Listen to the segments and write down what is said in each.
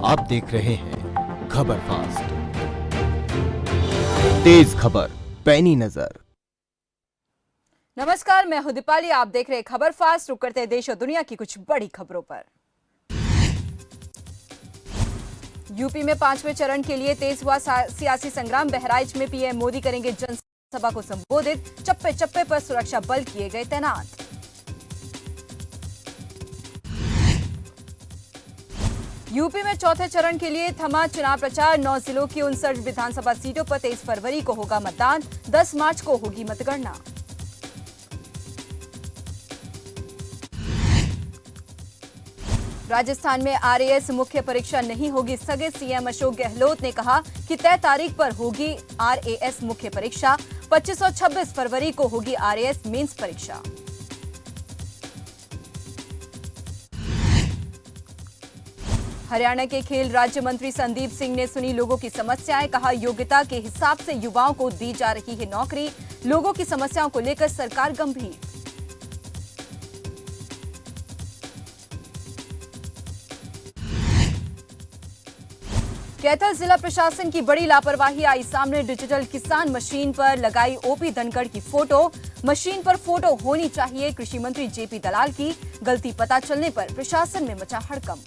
आप देख रहे हैं खबर फास्ट, तेज खबर पैनी नजर। नमस्कार, मैं हूं दीपाली। आप देख रहे हैं खबर फास्ट। रुक करते हैं देश और दुनिया की कुछ बड़ी खबरों पर। यूपी में 5वें चरण के लिए तेज हुआ सियासी संग्राम। बहराइच में पीएम मोदी करेंगे जनसभा को संबोधित। चप्पे चप्पे पर सुरक्षा बल किए गए तैनात। यूपी में चौथे चरण के लिए थमा चुनाव प्रचार। 9 जिलों की 59 विधानसभा सीटों पर 23 फरवरी को होगा मतदान। 10 मार्च को होगी मतगणना। राजस्थान में आरएएस मुख्य परीक्षा नहीं होगी स्थगित। सीएम अशोक गहलोत ने कहा कि तय तारीख पर होगी आरएएस मुख्य परीक्षा। 25 और 26 फरवरी को होगी आरएएस मेंस परीक्षा। हरियाणा के खेल राज्य मंत्री संदीप सिंह ने सुनी लोगों की समस्याएं। कहा योग्यता के हिसाब से युवाओं को दी जा रही है नौकरी। लोगों की समस्याओं को लेकर सरकार गंभीर। कैथल जिला प्रशासन की बड़ी लापरवाही आई सामने। डिजिटल किसान मशीन पर लगाई ओपी धनखड़ की फोटो। मशीन पर फोटो होनी चाहिए कृषि मंत्री जेपी दलाल की। गलती पता चलने पर प्रशासन में मचा हड़कंप।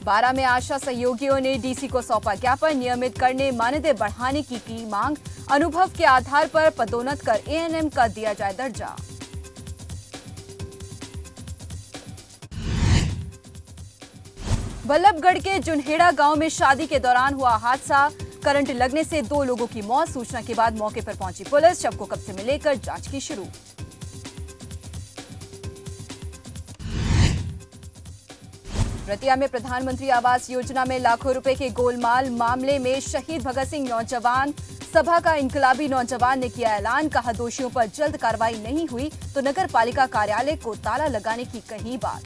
बारां में आशा सहयोगियों ने डीसी को सौंपा ज्ञापन। नियमित करने मानदेय बढ़ाने की मांग। अनुभव के आधार पर पदोन्नत कर एएनएम का दिया जाए दर्जा। बल्लभगढ़ के जुनहेड़ा गांव में शादी के दौरान हुआ हादसा। करंट लगने से 2 लोगों की मौत। सूचना के बाद मौके पर पहुंची पुलिस। शव को कब्जे में लेकर जांच की शुरू। रतिया में प्रधानमंत्री आवास योजना में लाखों रुपए के गोलमाल मामले में शहीद भगत सिंह नौजवान सभा का इनकलाबी नौजवान ने किया ऐलान। कहा दोषियों पर जल्द कार्रवाई नहीं हुई तो नगर पालिका कार्यालय को ताला लगाने की कही बात।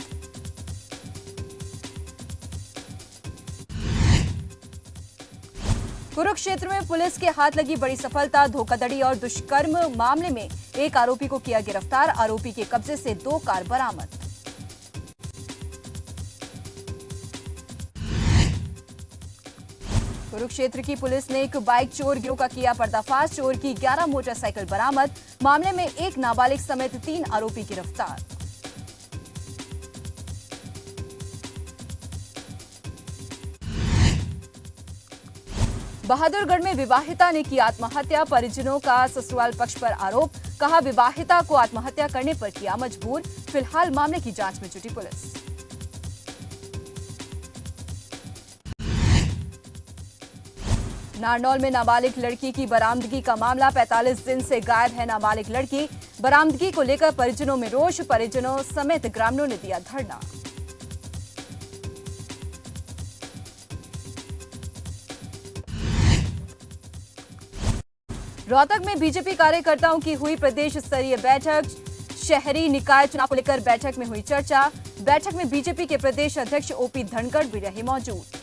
कुरुक्षेत्र में पुलिस के हाथ लगी बड़ी सफलता। धोखाधड़ी और दुष्कर्म मामले में एक आरोपी को किया गिरफ्तार। आरोपी के कब्जे से 2 कार बरामद। कुरुक्षेत्र की पुलिस ने एक बाइक चोर गिरोह का किया पर्दाफाश। चोर की 11 मोटरसाइकिल बरामद। मामले में एक नाबालिग समेत 3 आरोपी गिरफ्तार। बहादुरगढ़ में विवाहिता ने की आत्महत्या। परिजनों का ससुराल पक्ष पर आरोप। कहा विवाहिता को आत्महत्या करने पर किया मजबूर। फिलहाल मामले की जांच में जुटी पुलिस। नारनौल में नाबालिग लड़की की बरामदगी का मामला। 45 दिन से गायब है नाबालिग लड़की। बरामदगी को लेकर परिजनों में रोष। परिजनों समेत ग्रामीणों ने दिया धरना। रोहतक में बीजेपी कार्यकर्ताओं की हुई प्रदेश स्तरीय बैठक। शहरी निकाय चुनाव को लेकर बैठक में हुई चर्चा। बैठक में बीजेपी के प्रदेश अध्यक्ष ओपी धनखड़ भी रहे मौजूद।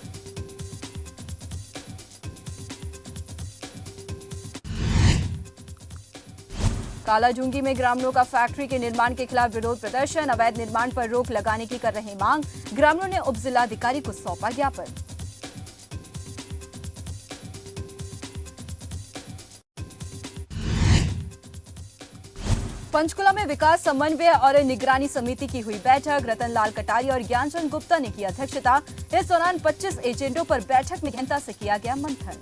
कालाजूंगी में ग्रामीणों का फैक्ट्री के निर्माण के खिलाफ विरोध प्रदर्शन। अवैध निर्माण पर रोक लगाने की कर रहे मांग। ग्रामीणों ने उप जिलाधिकारी को सौंपा ज्ञापन। पंचकुला में विकास समन्वय और निगरानी समिति की हुई बैठक। रतनलाल कटारिया और ज्ञानचंद गुप्ता ने की अध्यक्षता। इस दौरान 25 एजेंडों पर बैठक में गहनता से किया गया मंथन।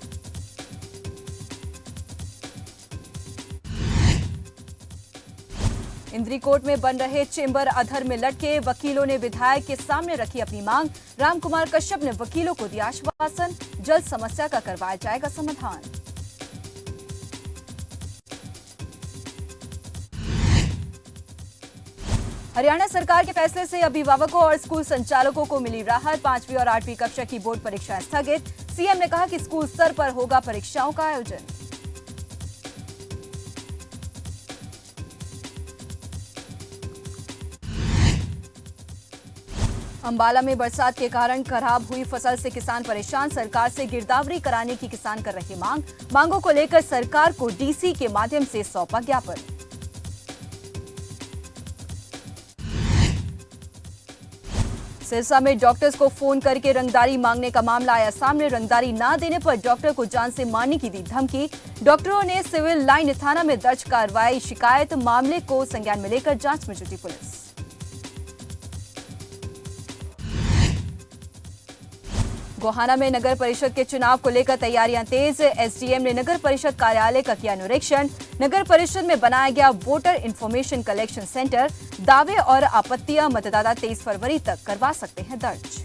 इंद्रीकोट में बन रहे चेंबर अधर में लटके। वकीलों ने विधायक के सामने रखी अपनी मांग। रामकुमार कश्यप ने वकीलों को दिया आश्वासन। जल्द समस्या का करवाया जाएगा समाधान। हरियाणा सरकार के फैसले से अभिभावकों और स्कूल संचालकों को मिली राहत। 5वीं और 8वीं कक्षा की बोर्ड परीक्षाएं स्थगित। सीएम ने कहा कि स्कूल स्तर पर होगा परीक्षाओं का आयोजन। अंबाला में बरसात के कारण खराब हुई फसल से किसान परेशान। सरकार से गिरदावरी कराने की किसान कर रहे मांग। मांगों को लेकर सरकार को डीसी के माध्यम से सौंपा ज्ञापन। सिरसा में डॉक्टर्स को फोन करके रंगदारी मांगने का मामला आया सामने। रंगदारी ना देने पर डॉक्टर को जान से मारने की दी धमकी। डॉक्टरों ने सिविल लाइन थाना में दर्ज कार्रवाई शिकायत। मामले को संज्ञान में लेकर जांच में जुटी पुलिस। गोहाना में नगर परिषद के चुनाव को लेकर तैयारियां तेज। एसडीएम ने नगर परिषद कार्यालय का किया निरीक्षण। नगर परिषद में बनाया गया वोटर इंफॉर्मेशन कलेक्शन सेंटर। दावे और आपत्तियां मतदाता 23 फरवरी तक करवा सकते हैं दर्ज।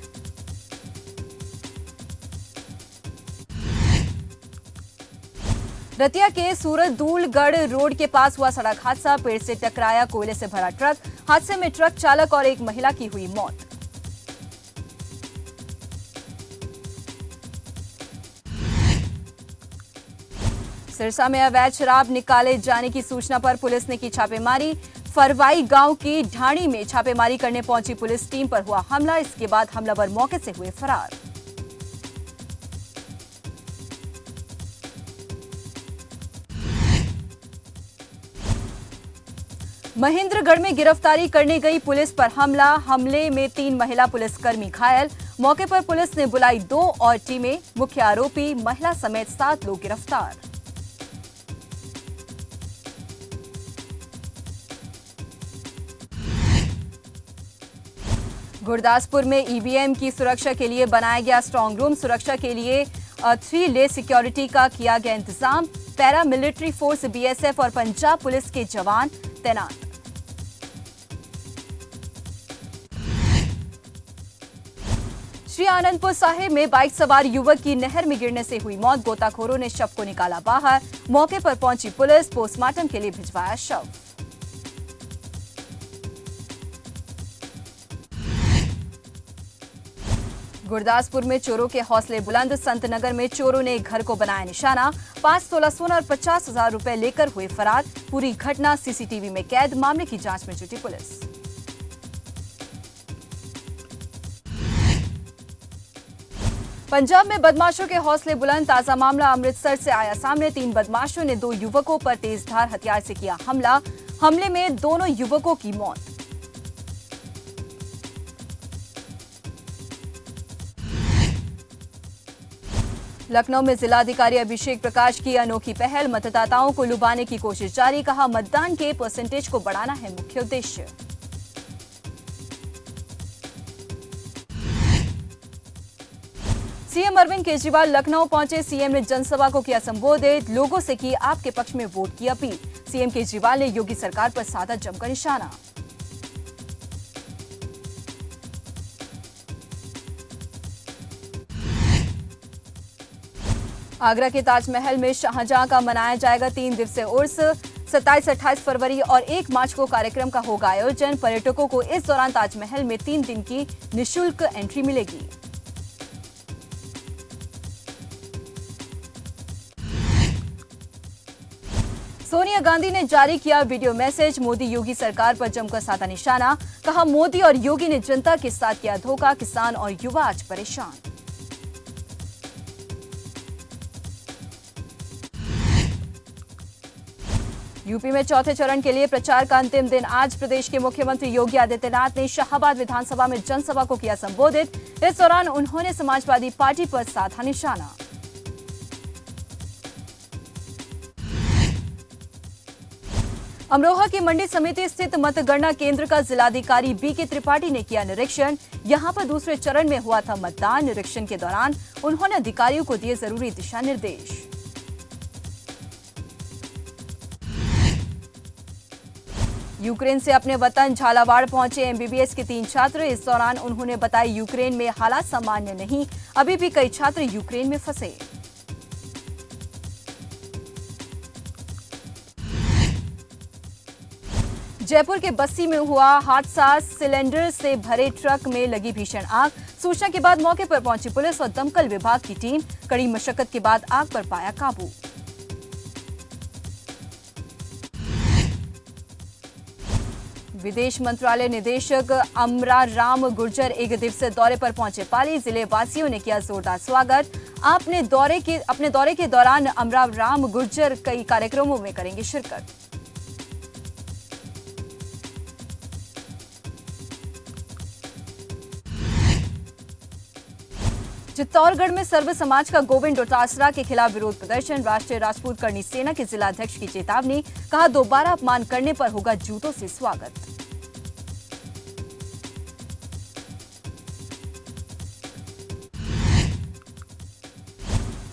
रतिया के सूरत दूलगढ़ रोड के पास हुआ सड़क हादसा। पेड़ से टकराया कोयले से भरा ट्रक। हादसे में ट्रक चालक और एक महिला की हुई मौत। सिरसा में अवैध शराब निकाले जाने की सूचना पर पुलिस ने की छापेमारी। फरवाई गांव की ढाणी में छापेमारी करने पहुंची पुलिस टीम पर हुआ हमला। इसके बाद हमलावर मौके से हुए फरार। महेंद्रगढ़ में गिरफ्तारी करने गई पुलिस पर हमला। हमले में 3 महिला पुलिसकर्मी घायल। मौके पर पुलिस ने बुलाई 2 और टीमें। मुख्य आरोपी महिला समेत 7 लोग गिरफ्तार। गुरदासपुर में ईवीएम की सुरक्षा के लिए बनाया गया स्ट्रांग रूम। सुरक्षा के लिए 3 ले सिक्योरिटी का किया गया इंतजाम। पैरामिलिट्री फोर्स बीएसएफ और पंजाब पुलिस के जवान तैनात। श्री आनंदपुर साहिब में बाइक सवार युवक की नहर में गिरने से हुई मौत। गोताखोरों ने शव को निकाला बाहर। मौके पर पहुंची पुलिस। पोस्टमार्टम के लिए भिजवाया शव। गुरदासपुर में चोरों के हौसले बुलंद। संतनगर में चोरों ने एक घर को बनाया निशाना। 5 तोला सोना और 50,000 रुपए लेकर हुए फरार। पूरी घटना सीसीटीवी में कैद। मामले की जांच में जुटी पुलिस। पंजाब में बदमाशों के हौसले बुलंद। ताजा मामला अमृतसर से आया सामने। 3 बदमाशों ने 2 युवकों पर तेजधार हथियार से किया हमला। हमले में दोनों युवकों की मौत। लखनऊ में जिलाधिकारी अभिषेक प्रकाश की अनोखी पहल। मतदाताओं को लुभाने की कोशिश जारी। कहा मतदान के परसेंटेज को बढ़ाना है मुख्य उद्देश्य। सीएम अरविंद केजरीवाल लखनऊ पहुंचे। सीएम ने जनसभा को किया संबोधित। लोगों से की आपके पक्ष में वोट की अपील। सीएम केजरीवाल ने योगी सरकार पर साधा जमकर निशाना। आगरा के ताजमहल में शाहजहां का मनाया जाएगा 3 दिवसीय उर्स। 27-28 फरवरी और 1 मार्च को कार्यक्रम का होगा आयोजन। पर्यटकों को इस दौरान ताजमहल में 3 दिन की निःशुल्क एंट्री मिलेगी। सोनिया गांधी ने जारी किया वीडियो मैसेज। मोदी योगी सरकार पर जमकर साधा निशाना। कहा मोदी और योगी ने जनता के साथ किया धोखा। किसान और युवा आज परेशान। यूपी में चौथे चरण के लिए प्रचार का अंतिम दिन आज। प्रदेश के मुख्यमंत्री योगी आदित्यनाथ ने शाहाबाद विधानसभा में जनसभा को किया संबोधित। इस दौरान उन्होंने समाजवादी पार्टी पर साधा निशाना। अमरोहा की मंडी समिति स्थित मतगणना केंद्र का जिलाधिकारी बीके त्रिपाठी ने किया निरीक्षण। यहां पर दूसरे चरण में हुआ था मतदान। निरीक्षण के दौरान उन्होंने अधिकारियों को दिए जरूरी दिशा निर्देश। यूक्रेन से अपने वतन झालावाड़ पहुंचे एमबीबीएस के 3 छात्र। इस दौरान उन्होंने बताया यूक्रेन में हालात सामान्य नहीं। अभी भी कई छात्र यूक्रेन में फंसे। जयपुर के बस्सी में हुआ हादसा। सिलेंडर से भरे ट्रक में लगी भीषण आग। सूचना के बाद मौके पर पहुंची पुलिस और दमकल विभाग की टीम। कड़ी मशक्कत के बाद आग पर पाया काबू। विदेश मंत्रालय निदेशक अमरा राम गुर्जर 1 दिवसीय दौरे पर पहुंचे पाली। जिले वासियों ने किया जोरदार स्वागत। अपने दौरे के दौरान अमरा राम गुर्जर कई कार्यक्रमों में करेंगे शिरकत। चित्तौड़गढ़ में सर्व समाज का गोविंद डोटासरा के खिलाफ विरोध प्रदर्शन। राष्ट्रीय राजपूत करनी सेना के जिलाध्यक्ष की चेतावनी, कहा दोबारा अपमान करने पर होगा जूतों से स्वागत।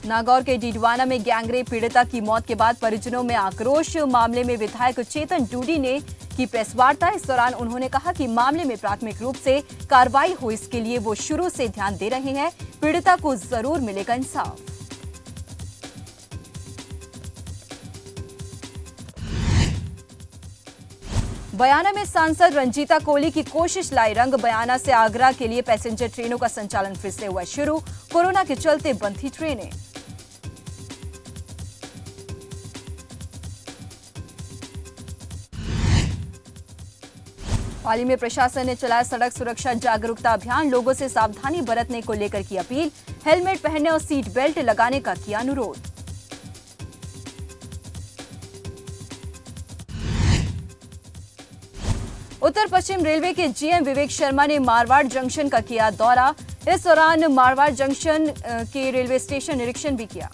नागौर के डीडवाना में गैंगरेप पीड़िता की मौत के बाद परिजनों में आक्रोश। मामले में विधायक चेतन डूडी ने की प्रेस वार्ता। इस दौरान उन्होंने कहा कि मामले में प्राथमिक रूप से कार्रवाई हो, इसके लिए वो शुरू से ध्यान दे रहे हैं। पीड़िता को जरूर मिलेगा इंसाफ। बयाना में सांसद रंजीता कोहली की कोशिश लाई रंग। बयाना से आगरा के लिए पैसेंजर ट्रेनों का संचालन फिर से हुआ शुरू। कोरोना के चलते बंद थी ट्रेनें। पाली में प्रशासन ने चलाया सड़क सुरक्षा जागरूकता अभियान। लोगों से सावधानी बरतने को लेकर की अपील। हेलमेट पहनने और सीट बेल्ट लगाने का किया अनुरोध। उत्तर पश्चिम रेलवे के जीएम विवेक शर्मा ने मारवाड़ जंक्शन का किया दौरा। इस दौरान मारवाड़ जंक्शन के रेलवे स्टेशन निरीक्षण भी किया।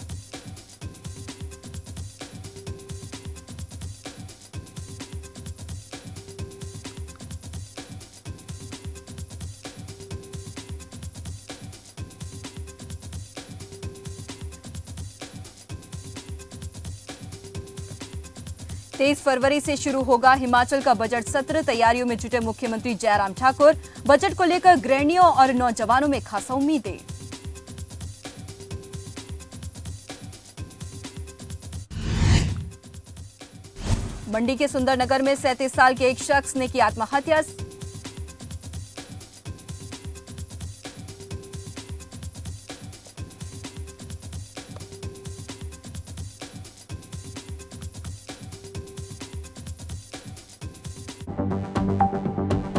तेईस फरवरी से शुरू होगा हिमाचल का बजट सत्र। तैयारियों में जुटे मुख्यमंत्री जयराम ठाकुर। बजट को लेकर गृहिणियों और नौजवानों में खासा उम्मीदें। मंडी के सुंदरनगर में 37 साल के एक शख्स ने की आत्महत्या।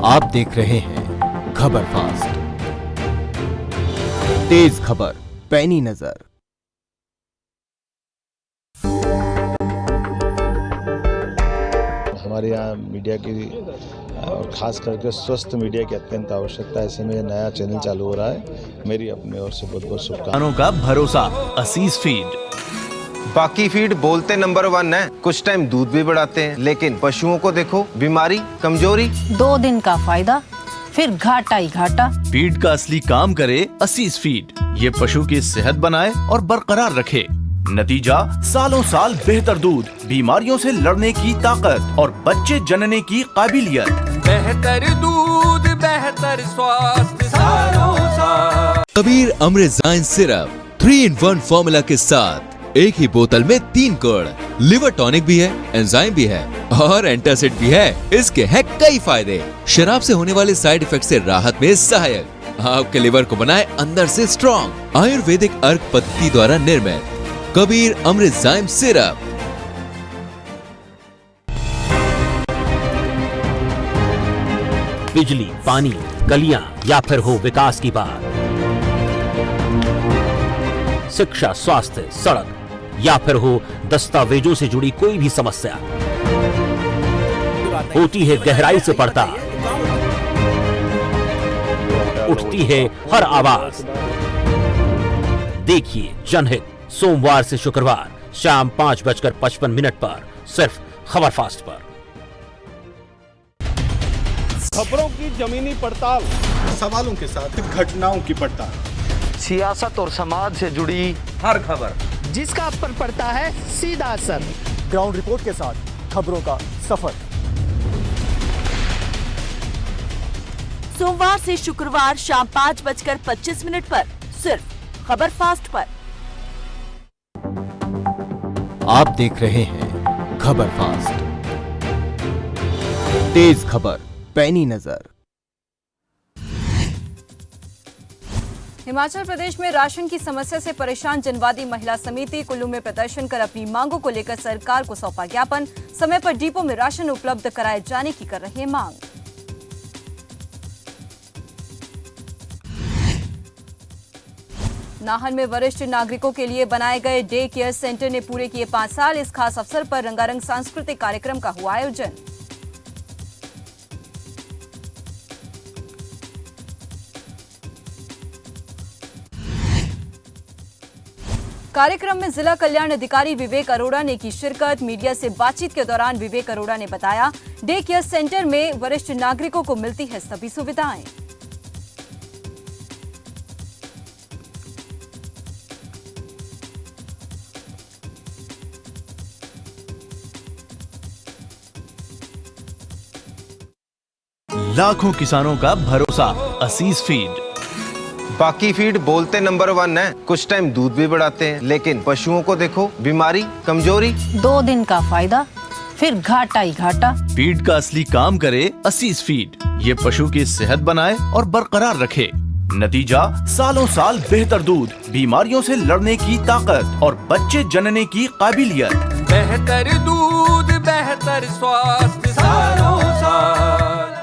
आप देख रहे हैं खबर फास्ट, तेज खबर, पैनी नजर। हमारे यहाँ मीडिया की और खास करके स्वस्थ मीडिया की अत्यंत आवश्यकता है। ऐसे में नया चैनल चालू हो रहा है। मेरी अपने ओर से बहुत बहुत शुभकामनाएं। का भरोसा असीस फीड। बाकी फीड बोलते नंबर 1 है, कुछ टाइम दूध भी बढ़ाते हैं, लेकिन पशुओं को देखो बीमारी, कमजोरी। 2 दिन का फायदा, फिर घाटा ही घाटा। फीड का असली काम करे असीस फीड। ये पशु की सेहत बनाए और बरकरार रखे। नतीजा सालों साल बेहतर दूध, बीमारियों से लड़ने की ताकत और बच्चे जनने की काबिलियत। बेहतर दूध, बेहतर स्वास्थ्य सालों साल। कबीर अमृतजाइन सिरप 3-in-1 फॉर्मूला के साथ एक ही बोतल में 3 गुण। लिवर टॉनिक भी है, एंजाइम भी है और एंटासिड भी है। इसके हैं कई फायदे। शराब से होने वाले साइड इफेक्ट से राहत में सहायक। आपके लिवर को बनाए अंदर से स्ट्रॉन्ग। आयुर्वेदिक अर्क पद्धति द्वारा निर्मित कबीर अमृतजाइन सिरप। बिजली, पानी, गलियां या फिर हो विकास की बात, शिक्षा, स्वास्थ्य, सड़क या फिर हो दस्तावेजों से जुड़ी कोई भी समस्या, होती है गहराई से पड़ताल, उठती है हर आवाज। देखिए जनहित सोमवार से शुक्रवार शाम 5:55 पर सिर्फ खबर फास्ट पर। खबरों की जमीनी पड़ताल, सवालों के साथ घटनाओं की पड़ताल, सियासत और समाज से जुड़ी हर खबर जिसका आप पर पड़ता है सीधा असर। ग्राउंड रिपोर्ट के साथ खबरों का सफर। सोमवार से शुक्रवार शाम 5:25 पर सिर्फ खबर फास्ट पर। आप देख रहे हैं खबर फास्ट, तेज खबर, पैनी नजर। हिमाचल प्रदेश में राशन की समस्या से परेशान जनवादी महिला समिति कुल्लू में प्रदर्शन कर अपनी मांगों को लेकर सरकार को सौंपा ज्ञापन। समय पर डिपो में राशन उपलब्ध कराए जाने की कर रही है मांग। नाहन में वरिष्ठ नागरिकों के लिए बनाए गए डे केयर सेंटर ने पूरे किए 5 साल। इस खास अवसर पर रंगारंग सांस्कृतिक कार्यक्रम का हुआ आयोजन। कार्यक्रम में जिला कल्याण अधिकारी विवेक अरोड़ा ने की शिरकत। मीडिया से बातचीत के दौरान विवेक अरोड़ा ने बताया, डे केयर सेंटर में वरिष्ठ नागरिकों को मिलती है सभी सुविधाएं। लाखों किसानों का भरोसा असीस फीड। बाकी फीड बोलते नंबर 1 है, कुछ टाइम दूध भी बढ़ाते हैं, लेकिन पशुओं को देखो बीमारी, कमजोरी। 2 दिन का फायदा, फिर घाटा ही घाटा। फीड का असली काम करे असीस फीड। ये पशु की सेहत बनाए और बरकरार रखे। नतीजा सालों साल बेहतर दूध, बीमारियों से लड़ने की ताकत और बच्चे जनने की काबिलियत। बेहतर दूध बेहतर स्वास्थ्य सालों साल।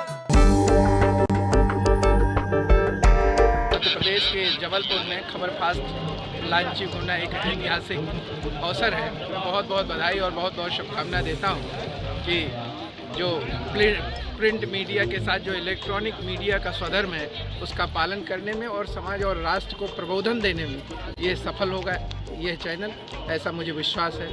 प्रदेश के जबलपुर में खबर फास्ट लॉन्च होना एक ऐतिहासिक अवसर है। मैं बहुत बहुत बधाई और बहुत बहुत शुभकामना देता हूँ कि जो प्रिंट मीडिया के साथ जो इलेक्ट्रॉनिक मीडिया का स्वधर्म है उसका पालन करने में और समाज और राष्ट्र को प्रबोधन देने में ये सफल होगा ये चैनल, ऐसा मुझे विश्वास है।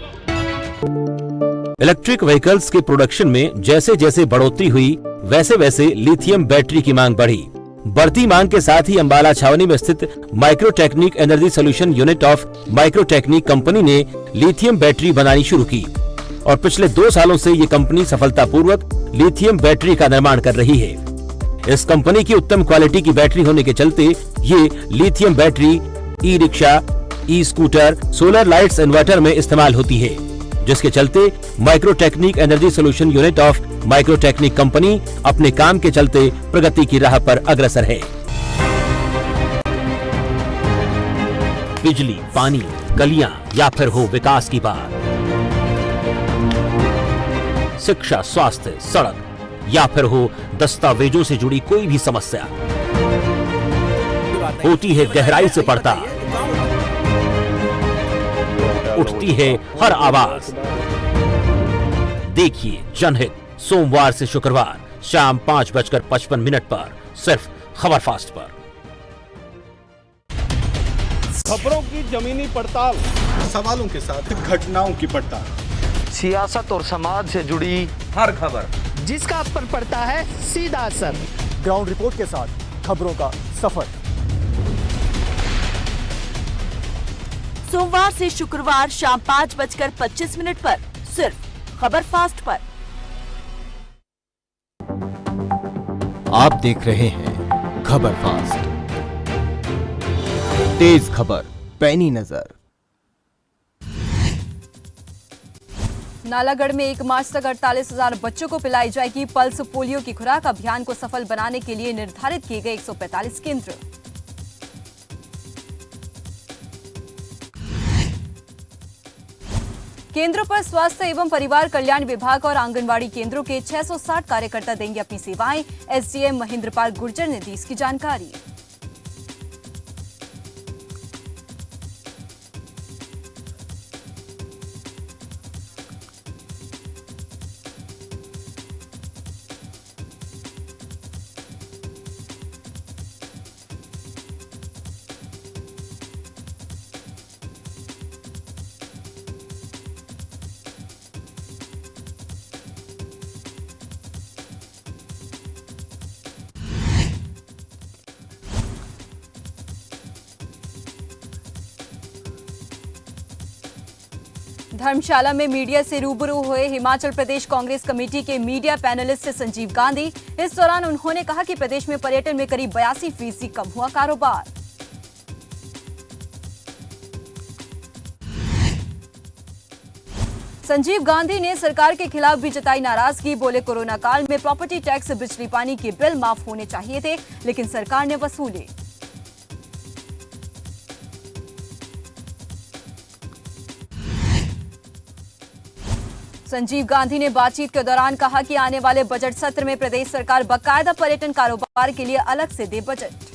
इलेक्ट्रिक व्हीकल्स के प्रोडक्शन में जैसे जैसे बढ़ोतरी हुई वैसे वैसे लिथियम बैटरी की मांग बढ़ी। बढ़ती मांग के साथ ही अंबाला छावनी में स्थित Microtechnic energy solution unit of Microtechnic company ने लिथियम बैटरी बनानी शुरू की और पिछले 2 सालों से ये कंपनी सफलतापूर्वक लिथियम बैटरी का निर्माण कर रही है। इस कंपनी की उत्तम क्वालिटी की बैटरी होने के चलते ये lithium battery e rickshaw, e scooter, solar lights, inverter में इस्तेमाल होती है, जिसके चलते Microtechnic energy solution unit of Microtechnic company अपने काम के चलते प्रगति की राह पर अग्रसर है। बिजली, पानी, गलियां या फिर हो विकास की बात, शिक्षा, स्वास्थ्य, सड़क या फिर हो दस्तावेजों से जुड़ी कोई भी समस्या, होती है गहराई से पड़ताल, उठती है हर आवाज। देखिए जनहित सोमवार से शुक्रवार शाम 5:55 पर सिर्फ खबर फास्ट पर। खबरों की जमीनी पड़ताल, सवालों के साथ घटनाओं की पड़ताल, सियासत और समाज से जुड़ी हर खबर जिसका आप पर पड़ता है सीधा असर। ग्राउंड रिपोर्ट के साथ खबरों का सफर। सोमवार से शुक्रवार शाम 5:25 पर सिर्फ खबर फास्ट पर। आप देख रहे हैं खबर फास्ट। तेज खबर, पैनी नजर। नालागढ़ में 1 मार्च तक 48,000 बच्चों को पिलाई जाएगी पल्स पोलियो की खुराक। अभियान को सफल बनाने के लिए निर्धारित किए गए 145 केंद्र। केंद्रों पर स्वास्थ्य एवं परिवार कल्याण विभाग और आंगनवाड़ी केंद्रों के 660 कार्यकर्ता देंगे अपनी सेवाएं। एसडीएम महेंद्रपाल गुर्जर ने दी इसकी जानकारी। धर्मशाला में मीडिया से रूबरू हुए हिमाचल प्रदेश कांग्रेस कमेटी के मीडिया पैनलिस्ट संजीव गांधी। इस दौरान उन्होंने कहा कि प्रदेश में पर्यटन में करीब 82% कम हुआ कारोबार। संजीव गांधी ने सरकार के खिलाफ भी जताई नाराजगी। बोले, कोरोना काल में प्रॉपर्टी टैक्स, बिजली पानी के बिल माफ होने चाहिए थे, लेकिन सरकार ने वसूले। संजीव गांधी ने बातचीत के दौरान कहा कि आने वाले बजट सत्र में प्रदेश सरकार बाकायदा पर्यटन कारोबार के लिए अलग से दे बजट।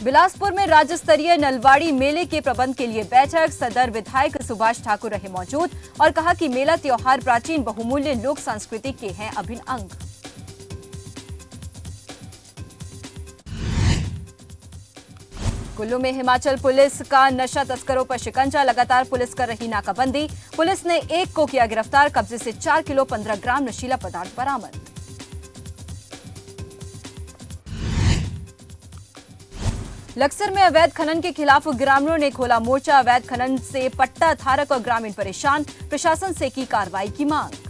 बिलासपुर में राज्य स्तरीय नलवाड़ी मेले के प्रबंध के लिए बैठक। सदर विधायक सुभाष ठाकुर रहे मौजूद और कहा कि मेला त्योहार प्राचीन बहुमूल्य लोक संस्कृति के हैं अभिन्न अंग। कुल्लू में हिमाचल पुलिस का नशा तस्करों पर शिकंजा, लगातार पुलिस कर रही नाकाबंदी। पुलिस ने एक को किया गिरफ्तार, कब्जे से 4 किलो 15 ग्राम नशीला पदार्थ बरामद। लक्सर में अवैध खनन के खिलाफ ग्रामीणों ने खोला मोर्चा, अवैध खनन से पट्टा धारक और ग्रामीण परेशान, प्रशासन से की कार्रवाई की मांग।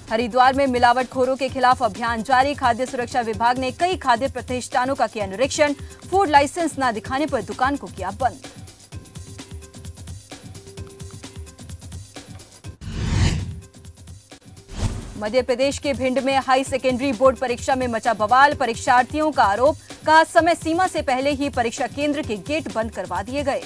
हरिद्वार में मिलावटखोरों के खिलाफ अभियान जारी, खाद्य सुरक्षा विभाग ने कई खाद्य प्रतिष्ठानों का किया निरीक्षण, फूड लाइसेंस न दिखाने पर दुकान को किया बंद। मध्य प्रदेश के भिंड में हाई सेकेंडरी बोर्ड परीक्षा में मचा बवाल, परीक्षार्थियों का आरोप, कहा समय सीमा से पहले ही परीक्षा केंद्र के गेट बंद करवा दिए गए।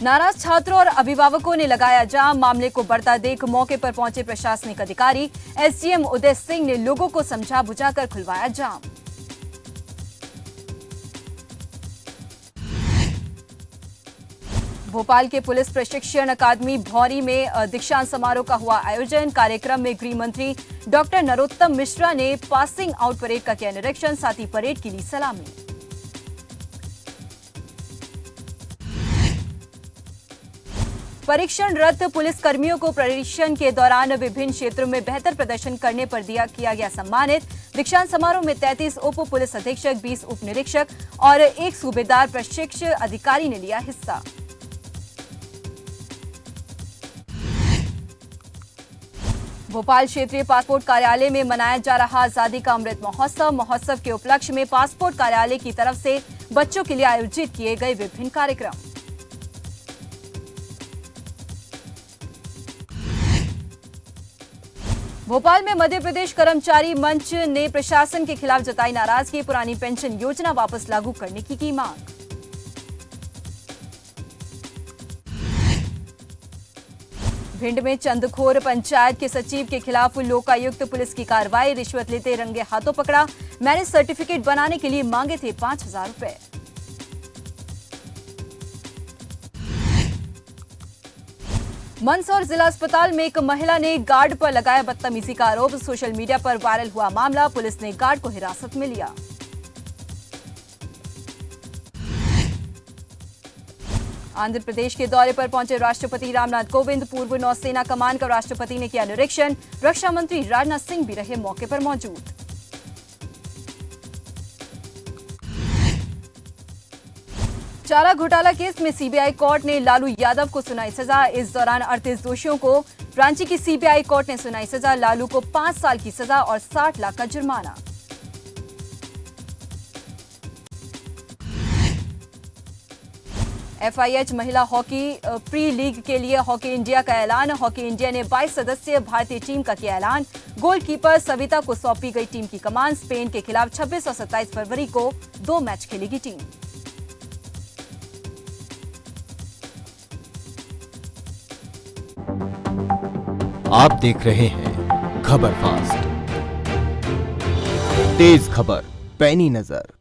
नाराज छात्रों और अभिभावकों ने लगाया जाम, मामले को बढ़ता देख मौके पर पहुंचे प्रशासनिक अधिकारी। एसडीएम उदय सिंह ने लोगों को समझा बुझाकर खुलवाया जाम। भोपाल के पुलिस प्रशिक्षण अकादमी भौरी में दीक्षांत समारोह का हुआ आयोजन, कार्यक्रम में गृह मंत्री डॉक्टर नरोत्तम मिश्रा ने पासिंग आउट परेड का किया निरीक्षण, साथ ही परेड की ली सलामी। परीक्षणरत पुलिस कर्मियों को परीक्षण के दौरान विभिन्न क्षेत्रों में बेहतर प्रदर्शन करने पर किया गया सम्मानित। दीक्षांत समारोह में 33 उप पुलिस अधीक्षक, 20 उप निरीक्षक और 1 सूबेदार प्रशिक्षण अधिकारी ने लिया हिस्सा। भोपाल क्षेत्रीय पासपोर्ट कार्यालय में मनाया जा रहा आजादी का अमृत महोत्सव। महोत्सव के उपलक्ष्य में पासपोर्ट कार्यालय की तरफ से बच्चों के लिए आयोजित किए गए विभिन्न कार्यक्रम। भोपाल में मध्य प्रदेश कर्मचारी मंच ने प्रशासन के खिलाफ जताई नाराजगी, पुरानी पेंशन योजना वापस लागू करने की मांग। भिंड में चंदखोर पंचायत के सचिव के खिलाफ लोकायुक्त पुलिस की कार्रवाई, रिश्वत लेते रंगे हाथों पकड़ा, मैरिज सर्टिफिकेट बनाने के लिए मांगे थे 5,000 रुपए। मंदसौर जिला अस्पताल में एक महिला ने गार्ड पर लगाया बदतमीजी का आरोप, सोशल मीडिया पर वायरल हुआ मामला, पुलिस ने गार्ड को हिरासत में लिया। आंध्र प्रदेश के दौरे पर पहुंचे राष्ट्रपति रामनाथ कोविंद, पूर्व नौसेना कमान का राष्ट्रपति ने किया निरीक्षण, रक्षा मंत्री राजनाथ सिंह भी रहे मौके पर मौजूद। चारा घोटाला केस में सीबीआई कोर्ट ने लालू यादव को सुनाई सजा, इस दौरान 38 दोषियों को रांची की सीबीआई कोर्ट ने सुनाई सजा, लालू को 5 साल की सजा और 60 लाख का जुर्माना। FIH महिला हॉकी प्री लीग के लिए हॉकी इंडिया का ऐलान, हॉकी इंडिया ने 22 सदस्यीय भारतीय टीम का किया ऐलान, गोलकीपर सविता को सौंपी गई टीम की कमान, स्पेन के खिलाफ 26 और 27 फरवरी को 2 मैच खेलेगी टीम। आप देख रहे हैं खबर फास्ट, तेज खबर, पैनी नजर।